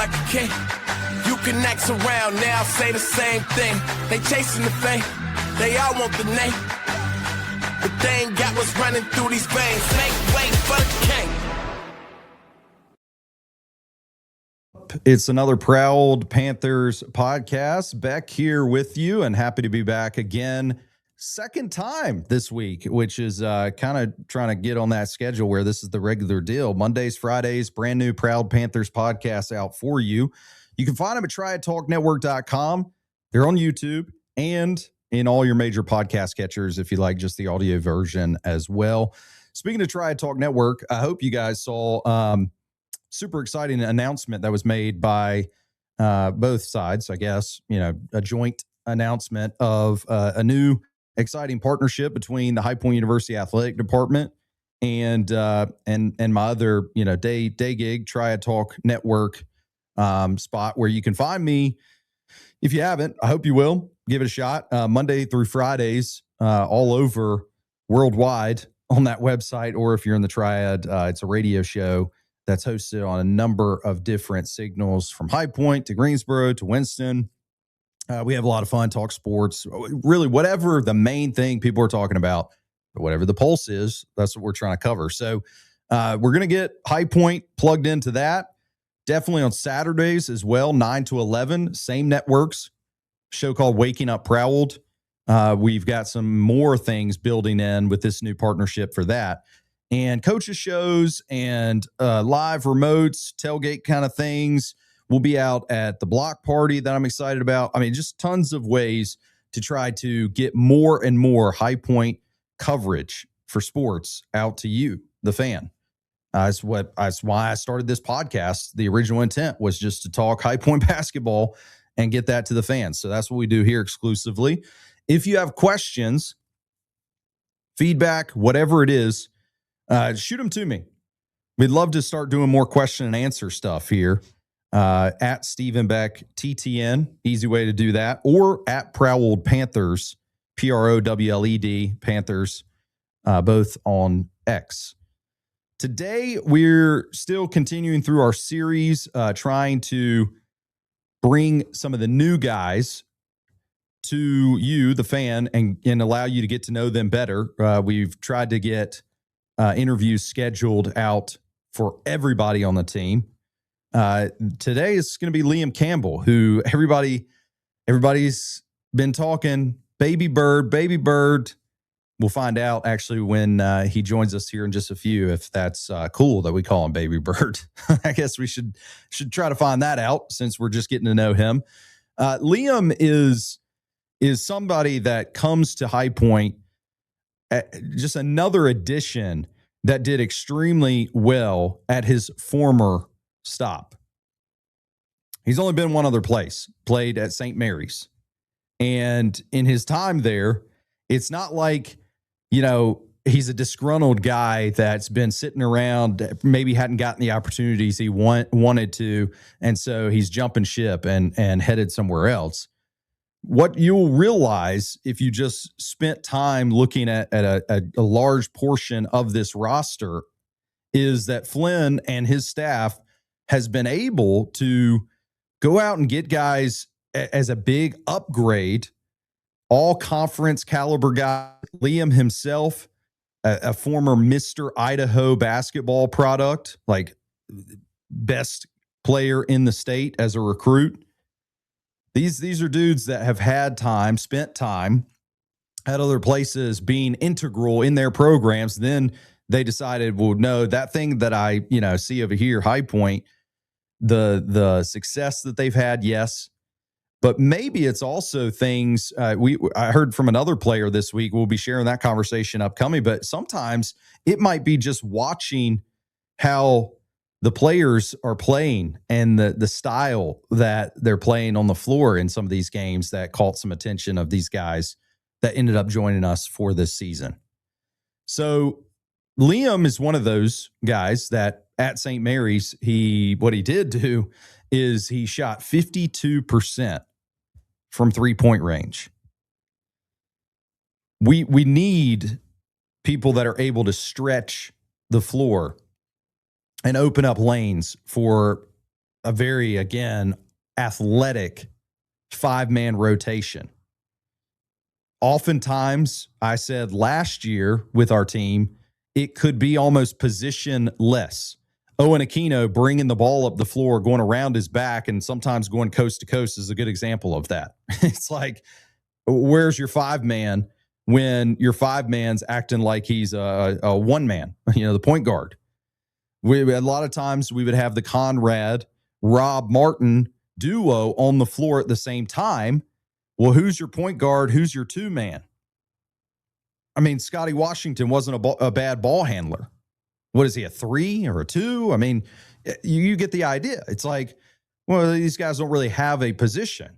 like a king. You can act around now, say the same thing. They chasing the fame, they all want the name, but they ain't got what's running through these veins. Make way for the king. It's another Proud Panthers podcast. Beck here with you, and happy to be back again. Second time this week, which is kind of trying to get on that schedule where this is the regular deal. Mondays, Fridays, brand new Proud Panthers podcast out for you. You can find them at triadtalknetwork.com. They're on YouTube and in all your major podcast catchers if you like just the audio version as well. Speaking of Triad Talk Network, I hope you guys saw super exciting announcement that was made by both sides, I guess, a joint announcement of a new exciting partnership between the High Point University Athletic Department and my other, day gig, Triad Talk Network spot where you can find me. If you haven't, I hope you will give it a shot. Monday through Fridays, all over worldwide on that website, or if you're in the Triad, it's a radio show that's hosted on a number of different signals from High Point to Greensboro to Winston. We have a lot of fun, talk sports, really whatever the main thing people are talking about, whatever the pulse is, that's what we're trying to cover. So we're going to get High Point plugged into that. Definitely on Saturdays as well, 9 to 11, same networks, show called Waking Up Proud. We've got some more things building in with this new partnership for that. And coaches shows and live remotes, tailgate kind of things. We'll be out at the block party that I'm excited about. I mean, just tons of ways to try to get more and more High Point coverage for sports out to you, the fan. That's why I started this podcast. The original intent was just to talk High Point basketball and get that to the fans. So that's what we do here exclusively. If you have questions, feedback, whatever it is, shoot them to me. We'd love to start doing more question and answer stuff here at Stephen Beck TTN. Easy way to do that. Or at Proud Panthers, PROWLED Panthers, both on X. Today, we're still continuing through our series, trying to bring some of the new guys to you, the fan, and allow you to get to know them better. We've tried to get interviews scheduled out for everybody on the team. Today is going to be Liam Campbell, who everybody's been talking baby bird. We'll find out actually when he joins us here in just a few, if that's cool that we call him baby bird. I guess we should try to find that out since we're just getting to know him. Liam is somebody that comes to High Point, just another addition that did extremely well at his former stop. He's only been one other place, played at St. Mary's. And in his time there, it's not like, he's a disgruntled guy that's been sitting around, maybe hadn't gotten the opportunities he wanted to, and so he's jumping ship and headed somewhere else. What you'll realize if you just spent time looking at a large portion of this roster is that Flynn and his staff has been able to go out and get guys as a big upgrade, all conference caliber guy. Liam himself, a former Mr. Idaho basketball product, like best player in the state as a recruit. These are dudes that have had time, spent time at other places being integral in their programs. Then they decided, well, no, that thing that I, see over here, High Point, the success that they've had, yes. But maybe it's also things I heard from another player this week. We'll be sharing that conversation upcoming. But sometimes it might be just watching how the players are playing and the style that they're playing on the floor in some of these games that caught some attention of these guys that ended up joining us for this season. So Liam is one of those guys that at St. Mary's, what he did do is he shot 52% from 3-point range. We need people that are able to stretch the floor and open up lanes for a very, again, athletic 5-man rotation. Oftentimes, I said last year with our team, it could be almost positionless. Owen Aquino bringing the ball up the floor, going around his back, and sometimes going coast to coast is a good example of that. It's like, where's your 5-man when your 5-man's acting like he's a 1-man, the point guard? A lot of times we would have the Conrad, Rob Martin duo on the floor at the same time. Well, who's your point guard? Who's your 2-man? I mean, Scotty Washington wasn't a bad ball handler. What is he, a 3 or a 2? I mean, you get the idea. It's like, well, these guys don't really have a position.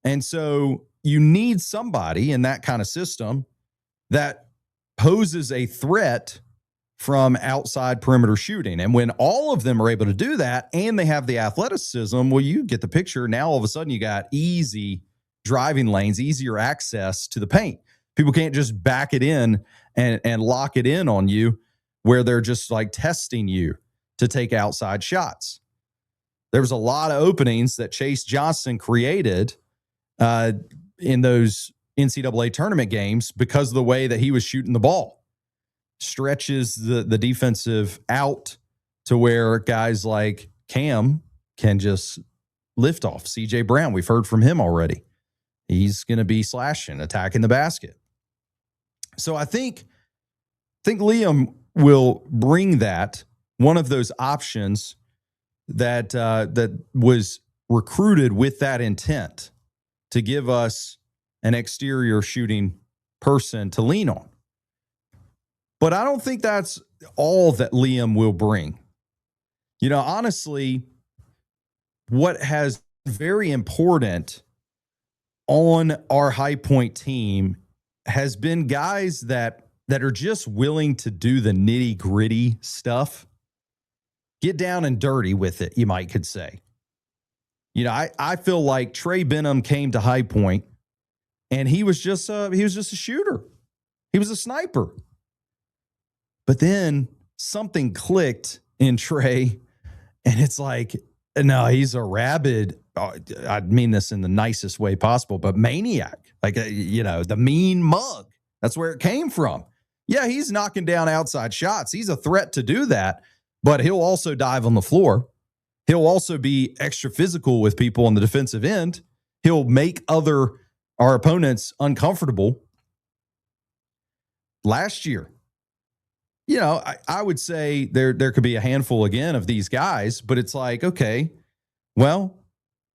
And so you need somebody in that kind of system that poses a threat from outside perimeter shooting. And when all of them are able to do that and they have the athleticism, well, you get the picture. Now, all of a sudden, you got easy driving lanes, easier access to the paint. People can't just back it in and lock it in on you where they're just like testing you to take outside shots. There was a lot of openings that Chase Johnson created in those NCAA tournament games because of the way that he was shooting the ball. Stretches the defensive out to where guys like Cam can just lift off. CJ Brown, we've heard from him already. He's going to be slashing, attacking the basket. So I think Liam will bring that, one of those options that was recruited with that intent to give us an exterior shooting person to lean on. But I don't think that's all that Liam will bring. Honestly, what has been very important on our High Point team has been guys that are just willing to do the nitty gritty stuff, get down and dirty with it, you could say. I feel like Trey Benham came to High Point and he was just a shooter. He was a sniper. But then something clicked in Trey, and it's like, no, he's a rabid, I mean this in the nicest way possible, but maniac. Like, the mean mug. That's where it came from. Yeah, he's knocking down outside shots. He's a threat to do that, but he'll also dive on the floor. He'll also be extra physical with people on the defensive end. He'll make our opponents uncomfortable. Last year, I would say there could be a handful again of these guys, but it's like, okay, well,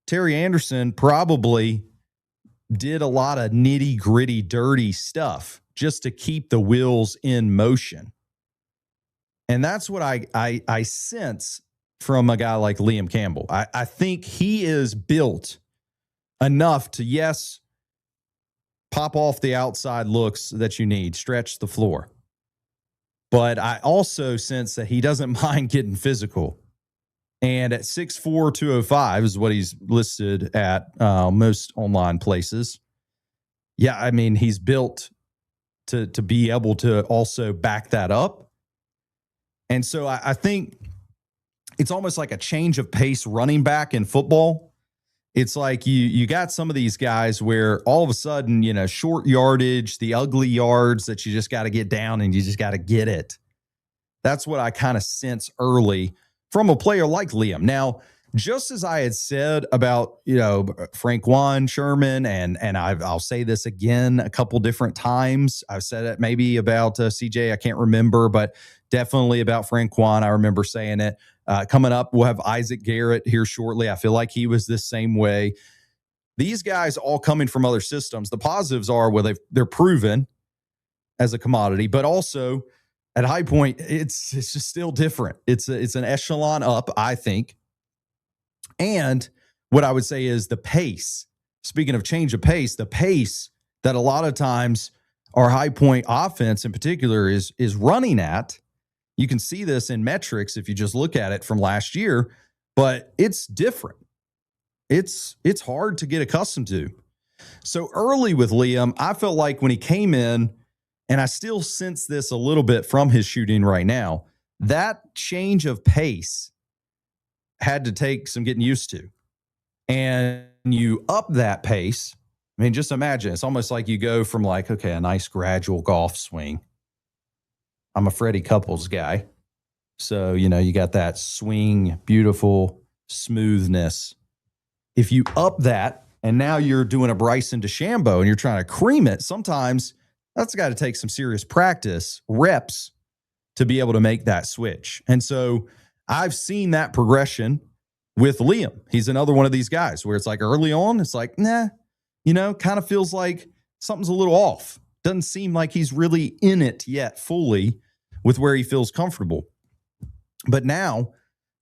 Terry Anderson probably did a lot of nitty gritty, dirty stuff just to keep the wheels in motion. And that's what I sense from a guy like Liam Campbell. I think he is built enough to, yes, pop off the outside looks that you need, stretch the floor. But I also sense that he doesn't mind getting physical. And at 6'4", 205 is what he's listed at most online places. Yeah, I mean, he's built to be able to also back that up. And so I think it's almost like a change of pace running back in football. It's like you got some of these guys where all of a sudden, short yardage, the ugly yards that you just got to get down and you just got to get it. That's what I kind of sense early from a player like Liam. Now, just as I had said about, Franquan Sherman, and I'll say this again a couple different times. I've said it maybe about CJ, I can't remember, but definitely about Franquan. I remember saying it. Coming up, we'll have Isaac Garrett here shortly. I feel like he was this same way. These guys all coming from other systems. The positives are, well, they're proven as a commodity, but also at High Point, it's just still different. It's an echelon up, I think. And what I would say is the pace. Speaking of change of pace, the pace that a lot of times our High Point offense in particular is running at. You can see this in metrics if you just look at it from last year, but it's different. It's hard to get accustomed to. So early with Liam, I felt like when he came in, and I still sense this a little bit from his shooting right now, that change of pace had to take some getting used to. And you up that pace. I mean, just imagine, it's almost like you go from like, okay, a nice gradual golf swing. I'm a Freddie Couples guy. So, you got that swing, beautiful smoothness. If you up that and now you're doing a Bryson DeChambeau and you're trying to cream it, sometimes that's got to take some serious practice, reps to be able to make that switch. And so I've seen that progression with Liam. He's another one of these guys where it's like early on, it's like, nah, kind of feels like something's a little off. Doesn't seem like he's really in it yet fully with where he feels comfortable. But now,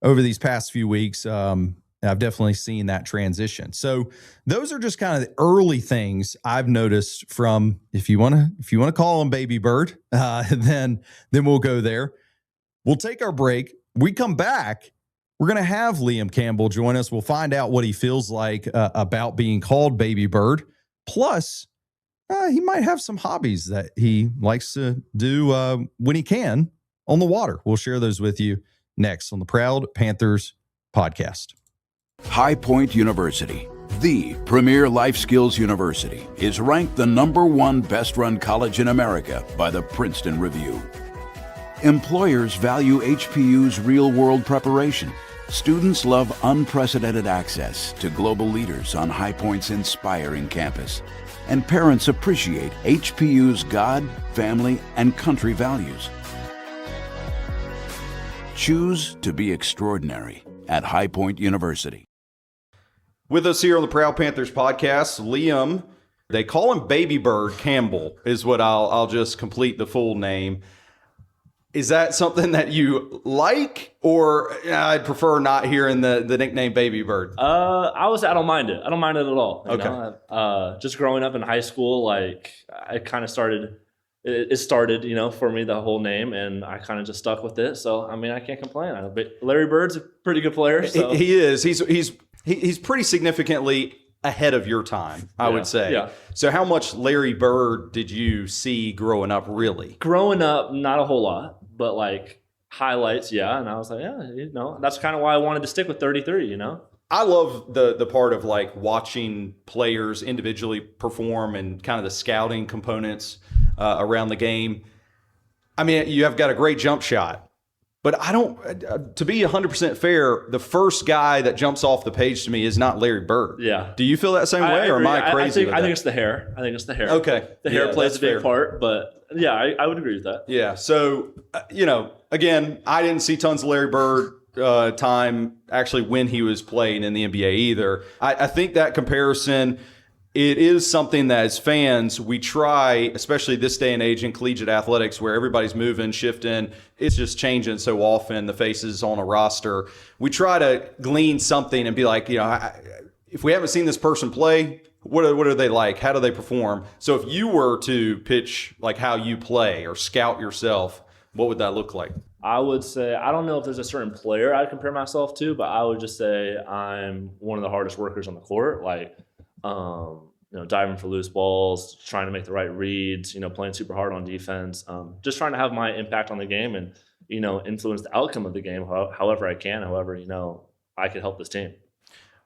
over these past few weeks, I've definitely seen that transition. So those are just kind of the early things I've noticed from, if you want to call him Baby Bird, then we'll go there. We'll take our break. We come back. We're going to have Liam Campbell join us. We'll find out what he feels like about being called Baby Bird. Plus, he might have some hobbies that he likes to do when he can on the water. We'll share those with you next on the Proud Panthers podcast. High Point University, the premier life skills university, is ranked the #1 best-run college in America by the Princeton Review. Employers value HPU's real-world preparation. Students love unprecedented access to global leaders on High Point's inspiring campus. And parents appreciate HPU's God, family, and country values. Choose to be extraordinary at High Point University. With us here on the Proud Panthers podcast, Liam, they call him Baby Bird Campbell, is what I'll just complete the full name. Is that something that you like, or I'd prefer not hearing the nickname Baby Bird? I don't mind it. I don't mind it at all. You Okay. know? Just growing up in high school, like I kind of started, it started, for me, the whole name, and I kind of just stuck with it. So, I mean, I can't complain. Larry Bird's a pretty good player. So. He is. He's pretty significantly ahead of your time, I would say. Yeah. So how much Larry Bird did you see growing up, really? Growing up, not a whole lot, but like highlights, yeah. And I was like, that's kind of why I wanted to stick with 33, I love the part of like watching players individually perform and kind of the scouting components around the game. I mean, you have got a great jump shot. But I don't, to be 100% fair, the first guy that jumps off the page to me is not Larry Bird. Yeah. Do you feel that same way, or am I crazy? I think it's the hair. Okay. The hair plays a big fair. part, but yeah, I would agree with that. Yeah. So, again, I didn't see tons of Larry Bird time actually when he was playing in the NBA either. I think that comparison, it is something that as fans, we try, especially this day and age in collegiate athletics where everybody's moving, shifting, it's just changing so often, the faces on a roster. We try to glean something and be like, if we haven't seen this person play, what are they like? How do they perform? So if you were to pitch like how you play or scout yourself, what would that look like? I would say, I don't know if there's a certain player I'd compare myself to, but I would just say I'm one of the hardest workers on the court. Like, diving for loose balls, trying to make the right reads, playing super hard on defense, just trying to have my impact on the game and, influence the outcome of the game however I can, however, I could help this team.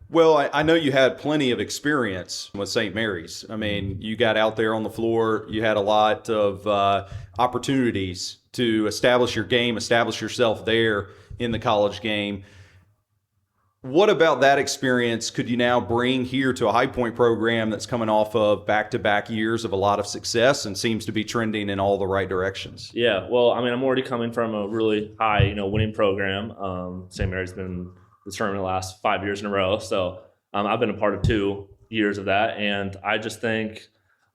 Well, I know you had plenty of experience with St. Mary's. I mean, you got out there on the floor. You had a lot of opportunities to establish your game, establish yourself there in the college game. What about that experience could you now bring here to a High Point program that's coming off of back-to-back years of a lot of success and seems to be trending in all the right directions? Yeah, well, I mean, I'm already coming from a really high, winning program. St. Mary's been the tournament the last 5 years in a row. So I've been a part of 2 years of that. And I just think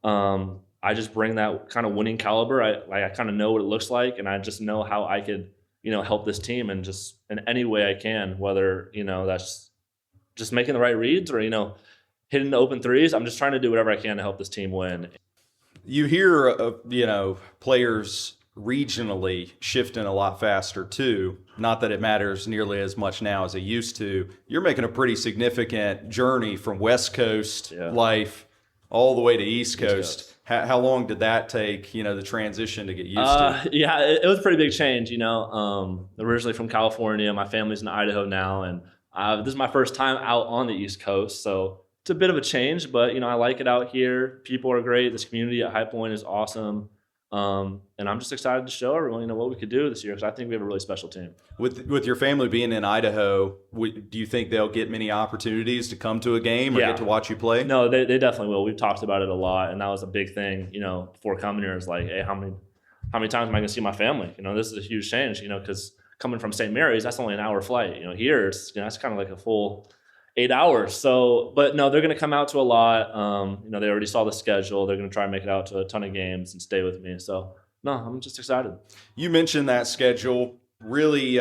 I just bring that kind of winning caliber. I kind of know what it looks like, and I just know how I could help this team and just in any way I can, whether, that's just making the right reads or, hitting the open threes. I'm just trying to do whatever I can to help this team win. You hear of, players regionally shifting a lot faster too. Not that it matters nearly as much now as it used to. You're making a pretty significant journey from West Coast life all the way to East Coast. How long did that take, the transition to get used to? Yeah, it was a pretty big change, originally from California. My family's in Idaho now, and This is my first time out on the East Coast, so it's a bit of a change, but I like it out here. People are great. This community at High Point is awesome. And I'm just excited to show everyone, what we could do this year, because I think we have a really special team. With your family being in Idaho, do you think they'll get many opportunities to come to a game or get to watch you play? No, they definitely will. We've talked about it a lot, and that was a big thing, before coming here. Is like, hey, how many times am I going to see my family? This is a huge change, because coming from St. Mary's, that's only an hour flight. Here, it's it's kind of like a full 8 hours. So, but no, they're going to come out to a lot. They already saw the schedule. They're going to try and make it out to a ton of games and stay with me. So, no, I'm just excited. You mentioned that schedule, really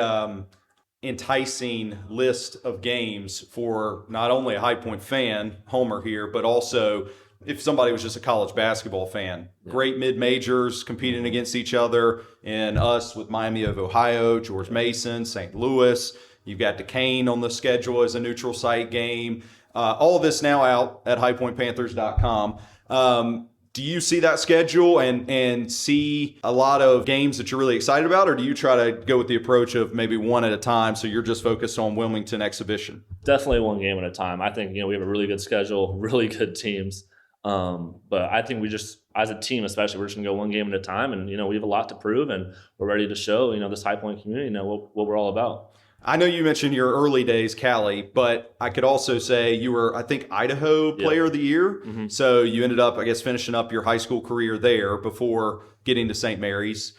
enticing list of games for not only a High Point fan, Homer here, but also if somebody was just a college basketball fan. Yeah. Great mid-majors competing against each other, and us with Miami of Ohio, George Mason, St. Louis. You've got Duquesne on the schedule as a neutral site game. All of this now out at highpointpanthers.com. Do you see that schedule and see a lot of games that you're really excited about, or do you try to go with the approach of maybe one at a time, so you're just focused on Wilmington exhibition? Definitely one game at a time. I think, we have a really good schedule, really good teams. But I think we just, as a team especially, we're just going to go one game at a time, and, we have a lot to prove, and we're ready to show, this High Point community, what we're all about. I know you mentioned your early days, Cali, but I could also say you were, I think, Idaho Player of the Year. Mm-hmm. So you ended up, I guess, finishing up your high school career there before getting to St. Mary's.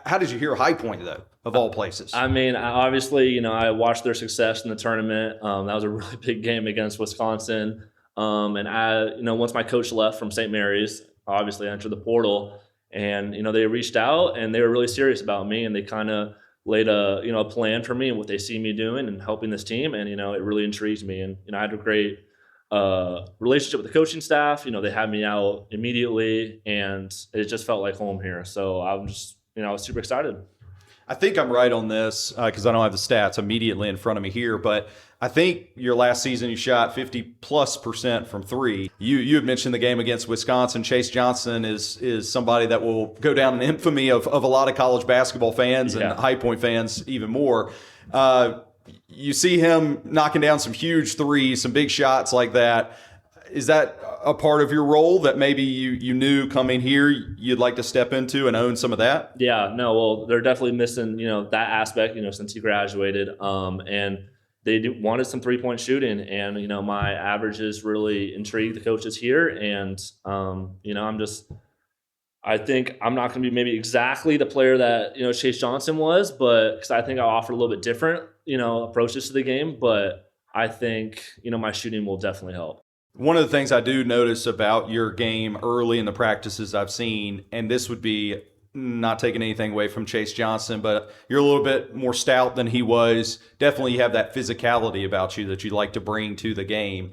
How did you hear High Point, though, of all places? I mean, obviously, I watched their success in the tournament. That was a really big game against Wisconsin. And once my coach left from St. Mary's, obviously I entered the portal, and, they reached out and they were really serious about me, and they kind of laid a plan for me and what they see me doing and helping this team. And, it really intrigues me. And, I had a great relationship with the coaching staff. They had me out immediately, and it just felt like home here. So I'm just, I was super excited. I think I'm right on this because I don't have the stats immediately in front of me here, but I think your last season you shot 50+% from three. You had mentioned the game against Wisconsin. Chase Johnson is somebody that will go down in infamy of a lot of college basketball fans and High Point fans even more. You see him knocking down some huge threes, some big shots like that. Is that a part of your role that maybe you knew coming here you'd like to step into and own some of that? Yeah, no, well, they're definitely missing, that aspect, since he graduated. And they wanted some three-point shooting, and, my averages really intrigued the coaches here. And, I think I'm not going to be maybe exactly the player that, Chase Johnson was, but because I think I offer a little bit different, approaches to the game. But I think, my shooting will definitely help. One of the things I do notice about your game early in the practices I've seen, and this would be not taking anything away from Chase Johnson, but you're a little bit more stout than he was. Definitely you have that physicality about you that you like to bring to the game.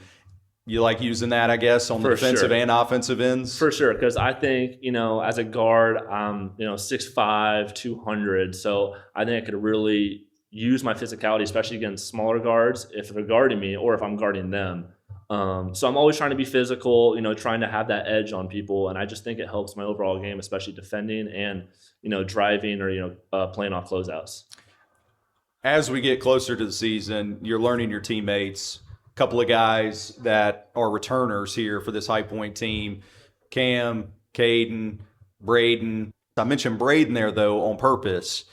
You like using that, I guess, on the defensive and offensive ends? For sure, because I think, as a guard, I'm, 6'5", 200, so I think I could really use my physicality, especially against smaller guards, if they're guarding me or if I'm guarding them. So I'm always trying to be physical, trying to have that edge on people. And I just think it helps my overall game, especially defending and, driving or, playing off closeouts. As we get closer to the season, you're learning your teammates, a couple of guys that are returners here for this High Point team, Cam, Caden, Braden. I mentioned Braden there, though, on purpose.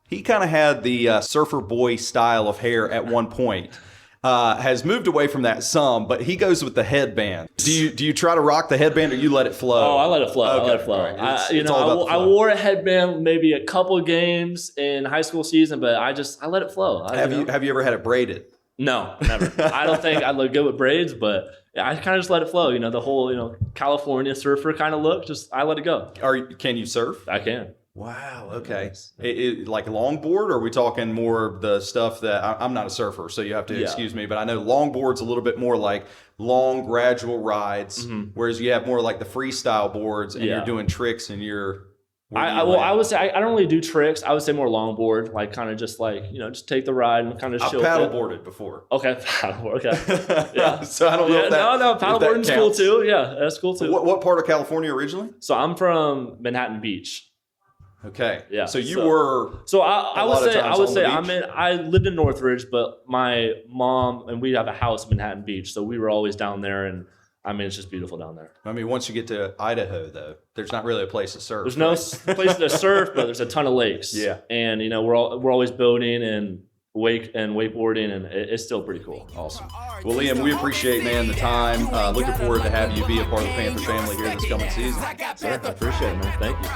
He kind of had the surfer boy style of hair at one point. Has moved away from that some, but he goes with the headband. Do you try to rock the headband, or you let it flow? Oh, I let it flow. Okay. I let it flow. Right. I wore a headband maybe a couple of games in high school season, but I let it flow. Have you ever had it braided? No, never. I don't think I look good with braids, but I kind of just let it flow. The whole California surfer kind of look. Just I let it go. Can you surf? I can. Wow. Okay. Like longboard, or are we talking more of the stuff that I'm not a surfer, so you have to excuse me, but I know longboard's a little bit more like long gradual rides, whereas you have more like the freestyle boards and you're doing tricks and I would say I don't really do tricks. I would say more longboard, like kind of just like, just take the ride and kind of chill. I've paddleboarded before. Okay. Paddleboard. Okay. Yeah. So I don't know if that No, paddleboarding's cool too. Yeah, that's cool too. What part of California originally? So I'm from Manhattan Beach. Okay. Yeah. So you were. So I lot of would say times on the beach? I lived in Northridge, but my mom and we have a house in Manhattan Beach, so we were always down there, and I mean it's just beautiful down there. I mean, once you get to Idaho, though, there's not really a place to surf. There's no place to surf, but there's a ton of lakes. Yeah. And we're always boating and wakeboarding, and it's still pretty cool. Awesome. Well, Liam, we appreciate, man, the time. Looking forward to having you be a part of the Panther family here this coming season. Sir, I appreciate it, man. Thank you.